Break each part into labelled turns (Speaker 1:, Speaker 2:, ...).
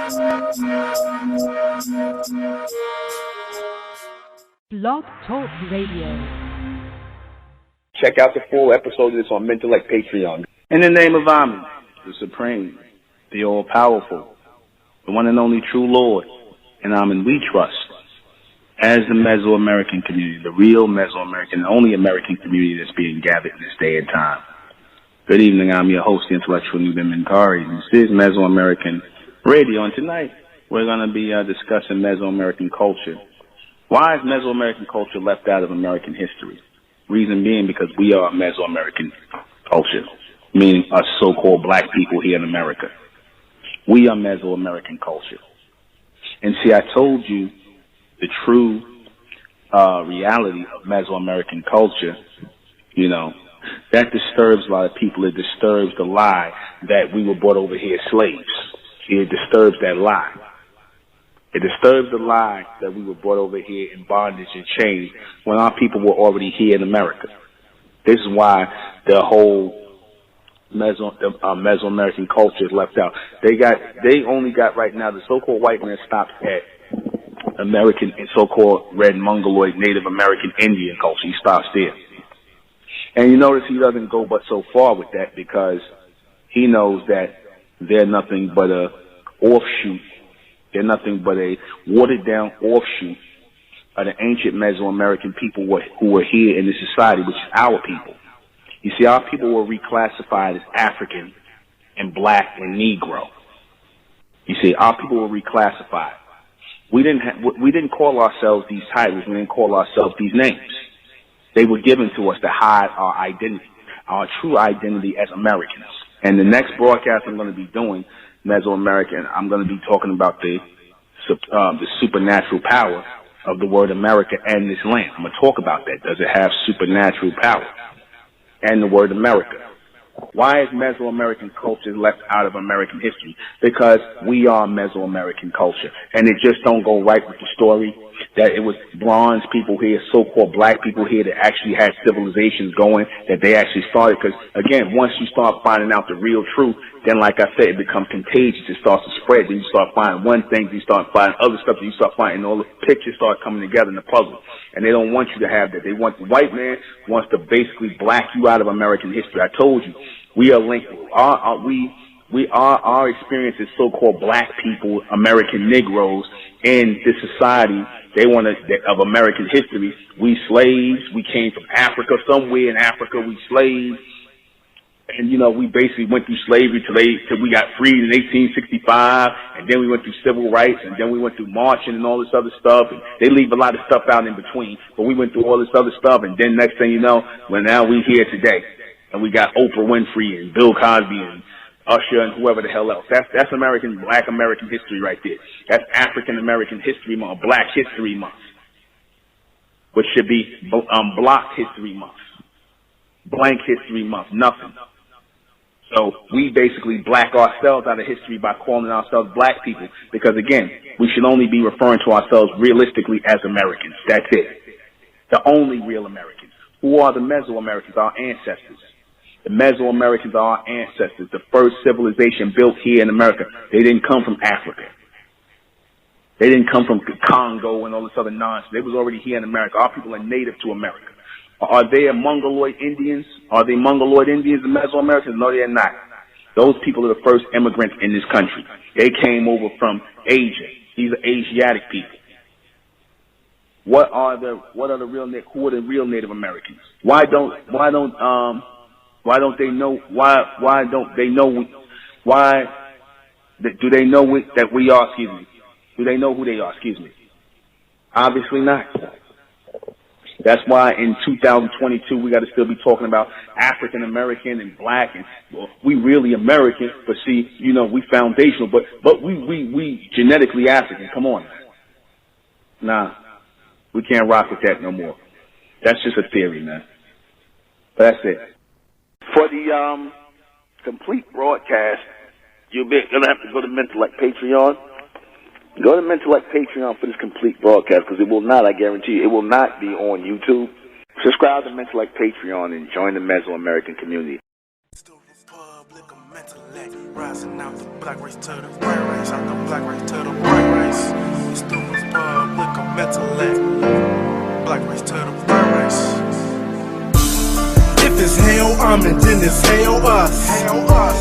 Speaker 1: Blog Talk Radio.
Speaker 2: Check out the full episode of this on MENTELLECT Patreon. In the name of Amen, the Supreme, the All-Powerful, the one and only true Lord, and Amen we trust. As the Mesoamerican community, the real Mesoamerican, the only American community that's being gathered in this day and time. Good evening, I'm your host, the intellectual NUBEN MENKARAYZZ. This is Mesoamerican Radio, and tonight we're going to be discussing Mesoamerican culture. Why is Mesoamerican culture left out of American history? Reason being because we are Mesoamerican culture, meaning us so-called black people here in America. We are Mesoamerican culture. And see, I told you the true reality of Mesoamerican culture, you know, that disturbs a lot of people. It disturbs the lie that we were brought over here slaves. It disturbs that lie. It disturbs the lie that we were brought over here in bondage and chains when our people were already here in America. This is why the whole Mesoamerican culture is left out. They only got right now, the so-called white man stops at American and so-called red Mongoloid Native American Indian culture. He stops there. And you notice he doesn't go but so far with that because he knows that they're nothing but a offshoot. They're nothing but a watered-down offshoot of the ancient Mesoamerican people who were here in this society, which is our people. You see, our people were reclassified as African and black and Negro. You see, our people were reclassified. We didn't call ourselves these titles. We didn't call ourselves these names. They were given to us to hide our identity, our true identity as Americans. And the next broadcast I'm going to be doing, Mesoamerican, I'm going to be talking about the supernatural power of the word America and this land. I'm going to talk about that. Does it have supernatural power? And the word America. Why is Mesoamerican culture left out of American history? Because we are Mesoamerican culture. And it just don't go right with the story that it was bronze people here, so-called black people here that actually had civilizations going, that they actually started. Because, again, once you start finding out the real truth, then, like I said, it becomes contagious. It starts to spread. Then you start finding one thing, you start finding other stuff, and you start finding all the pictures start coming together in the puzzle. And they don't want you to have that. They want, the white man wants to basically black you out of American history. I told you, we are linked. Our experience as so-called black people, American Negroes in this society, they want of American history. We slaves. We came from Africa. Somewhere in Africa, we slaves. And, you know, we basically went through slavery till we got freed in 1865, and then we went through civil rights, and then we went through marching and all this other stuff, and they leave a lot of stuff out in between, but we went through all this other stuff, and then next thing you know, well, now we here today, and we got Oprah Winfrey and Bill Cosby and Usher and whoever the hell else. That's black American history right there. That's African American History Month, Black History Month, which should be Block History Month, Blank History Month, nothing. So we basically black ourselves out of history by calling ourselves black people because, again, we should only be referring to ourselves realistically as Americans. That's it. The only real Americans. Who are the Mesoamericans? Our ancestors. The Mesoamericans are our ancestors, the first civilization built here in America. They didn't come from Africa. They didn't come from Congo and all this other nonsense. They was already here in America. Our people are native to America. Are they Mongoloid Indians? Are they Mongoloid Indians, the Mesoamericans? No, they're not. Those people are the first immigrants in this country. They came over from Asia. These are Asiatic people. Who are the real Native Americans? Why don't they know that we are, do they know who they are, Obviously not. That's why in 2022 we got to still be talking about African American and black, and well, we really American, but see, you know, we foundational, but we genetically African. Come on, nah, we can't rock with that no more. That's just a theory, man. But that's it. For the complete broadcast, you're gonna have to go to MENTELLECT Patreon. Go to MENTELLECT Patreon for this complete broadcast, because it will not, I guarantee you, it will not be on YouTube. Subscribe to MENTELLECT Patreon and join the Mesoamerican community.
Speaker 3: republic of mentellect, rising out the black race to the white race, out the black race to the white race. It's the republic of mentellect, black race to the white race.
Speaker 4: If it's hell, I'm and then it's hell us.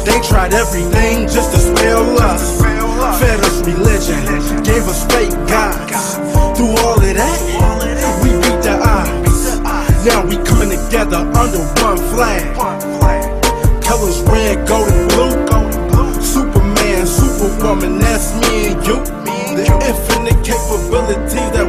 Speaker 4: They tried everything just to spell us. Fed us religion, gave us fake gods. Through all of that, we beat the odds. Now we coming together under one flag. Colors red, gold, and blue. Superman, Superwoman, that's me and you. The infinite capabilities that